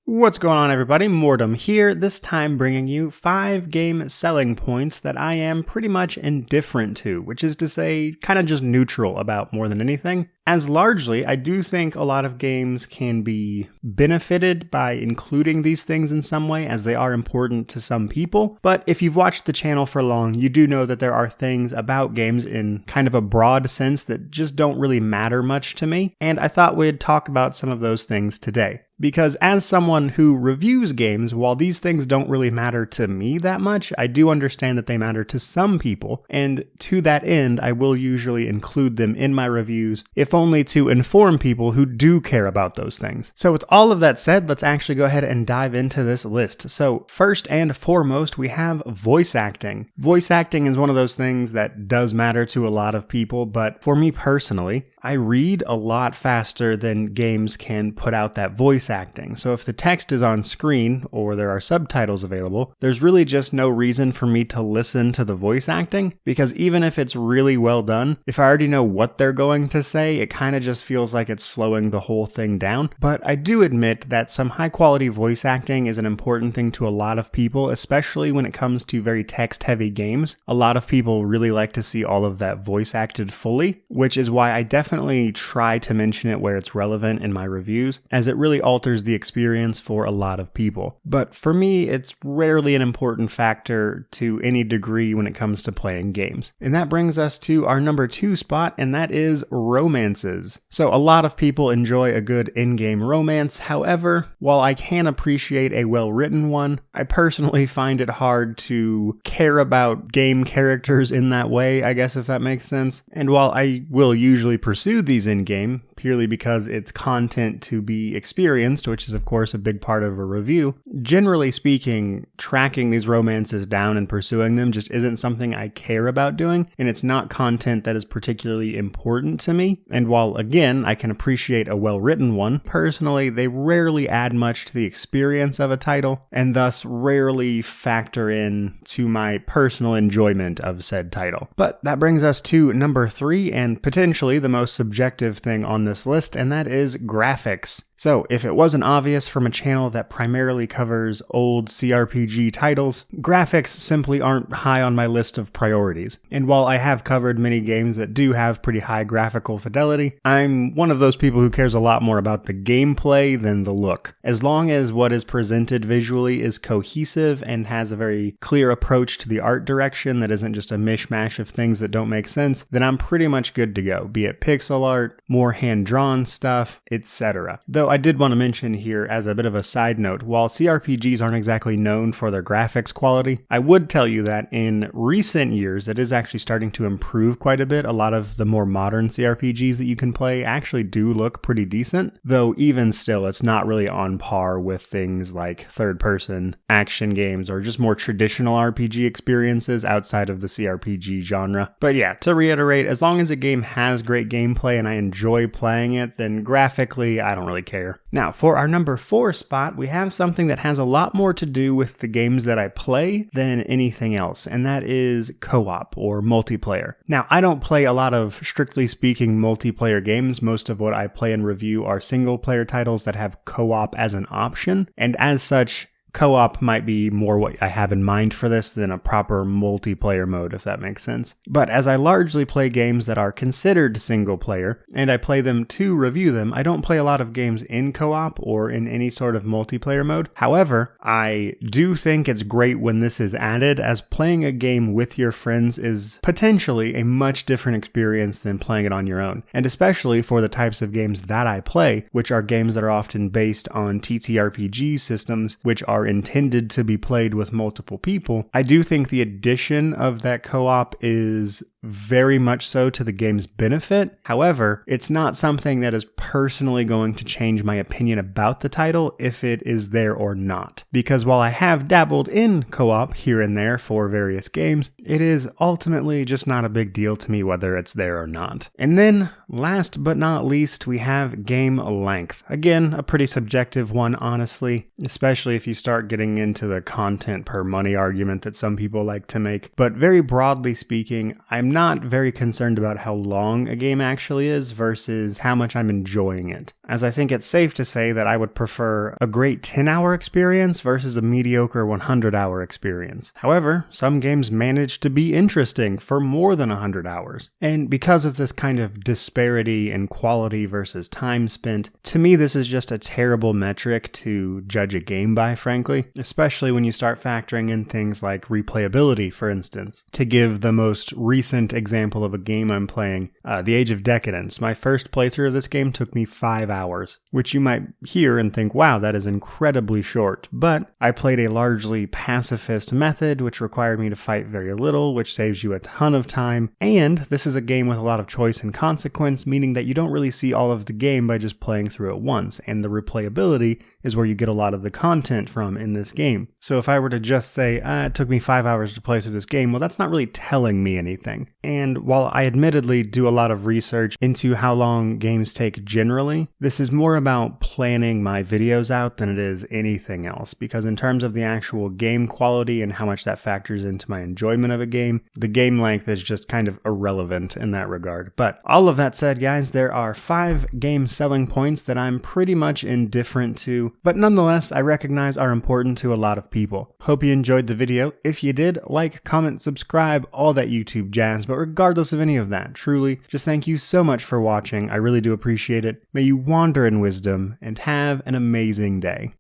What's going on, everybody? Mortem here, this time bringing you 5 game selling points that I am pretty much indifferent to, which is to say, kind of just neutral about more than anything. As largely, I do think a lot of games can be benefited by including these things in some way, as they are important to some people. But if you've watched the channel for long, you do know that there are things about games in kind of a broad sense that just don't really matter much to me, and I thought we'd talk about some of those things today. Because as someone who reviews games, while these things don't really matter to me that much, I do understand that they matter to some people, and to that end, I will usually include them in my reviews, if only to inform people who do care about those things. So with all of that said, let's actually go ahead and dive into this list. So first and foremost, we have voice acting. Voice acting is one of those things that does matter to a lot of people, but for me personally, I read a lot faster than games can put out that voice acting. So if the text is on screen or there are subtitles available, there's really just no reason for me to listen to the voice acting, because even if it's really well done, if I already know what they're going to say, it kind of just feels like it's slowing the whole thing down. But I do admit that some high quality voice acting is an important thing to a lot of people, especially when it comes to very text heavy games. A lot of people really like to see all of that voice acted fully, which is why I definitely try to mention it where it's relevant in my reviews, as it really alters the experience for a lot of people. But for me, it's rarely an important factor to any degree when it comes to playing games. And that brings us to our number 2 spot, and that is romances. So a lot of people enjoy a good in-game romance. However, while I can appreciate a well-written one, I personally find it hard to care about game characters in that way, I guess, if that makes sense. And while I will usually pursue these in-game, purely because it's content to be experienced, which is of course a big part of a review, generally speaking, tracking these romances down and pursuing them just isn't something I care about doing, and it's not content that is particularly important to me. And while again, I can appreciate a well-written one, personally, they rarely add much to the experience of a title, and thus rarely factor in to my personal enjoyment of said title. But that brings us to number 3, and potentially the most subjective thing on this list, and that is graphics. So, if it wasn't obvious from a channel that primarily covers old CRPG titles, graphics simply aren't high on my list of priorities. And while I have covered many games that do have pretty high graphical fidelity, I'm one of those people who cares a lot more about the gameplay than the look. As long as what is presented visually is cohesive and has a very clear approach to the art direction that isn't just a mishmash of things that don't make sense, then I'm pretty much good to go, be it pixel art, more hand-drawn stuff, etc. Though I did want to mention here, as a bit of a side note, while CRPGs aren't exactly known for their graphics quality, I would tell you that in recent years it is actually starting to improve quite a bit. A lot of the more modern CRPGs that you can play actually do look pretty decent, though even still it's not really on par with things like third-person action games or just more traditional RPG experiences outside of the CRPG genre. But yeah, to reiterate, as long as a game has great gameplay and I enjoy playing it, then graphically I don't really care. Now, for our number 4 spot, we have something that has a lot more to do with the games that I play than anything else, and that is co-op or multiplayer. Now, I don't play a lot of, strictly speaking, multiplayer games. Most of what I play and review are single-player titles that have co-op as an option, and as such, co-op might be more what I have in mind for this than a proper multiplayer mode, if that makes sense. But as I largely play games that are considered single player, and I play them to review them, I don't play a lot of games in co-op or in any sort of multiplayer mode. However, I do think it's great when this is added, as playing a game with your friends is potentially a much different experience than playing it on your own. And especially for the types of games that I play, which are games that are often based on TTRPG systems, which are intended to be played with multiple people, I do think the addition of that co-op is very much so to the game's benefit. However, it's not something that is personally going to change my opinion about the title if it is there or not. Because while I have dabbled in co-op here and there for various games, it is ultimately just not a big deal to me whether it's there or not. And then, last but not least, we have game length. Again, a pretty subjective one, honestly, especially if you start start getting into the content per money argument that some people like to make. But very broadly speaking, I'm not very concerned about how long a game actually is versus how much I'm enjoying it, as I think it's safe to say that I would prefer a great 10-hour experience versus a mediocre 100-hour experience. However, some games manage to be interesting for more than 100 hours. And because of this kind of disparity in quality versus time spent, to me this is just a terrible metric to judge a game by, frankly, especially when you start factoring in things like replayability, for instance. To give the most recent example of a game I'm playing, The Age of Decadence, my first playthrough of this game took me 5 hours, which you might hear and think, wow, that is incredibly short. But I played a largely pacifist method, which required me to fight very little, which saves you a ton of time. And this is a game with a lot of choice and consequence, meaning that you don't really see all of the game by just playing through it once. And the replayability is where you get a lot of the content from in this game. So if I were to just say, it took me 5 hours to play through this game, well, that's not really telling me anything. And while I admittedly do a lot of research into how long games take generally, this is more about planning my videos out than it is anything else, because in terms of the actual game quality and how much that factors into my enjoyment of a game, the game length is just kind of irrelevant in that regard. But all of that said, guys, there are 5 game selling points that I'm pretty much indifferent to, but nonetheless I recognize are important to a lot of people. Hope you enjoyed the video. If you did, like, comment, subscribe, all that YouTube jazz. But regardless of any of that, truly, just thank you so much for watching. I really do appreciate it. May you wander in wisdom and have an amazing day.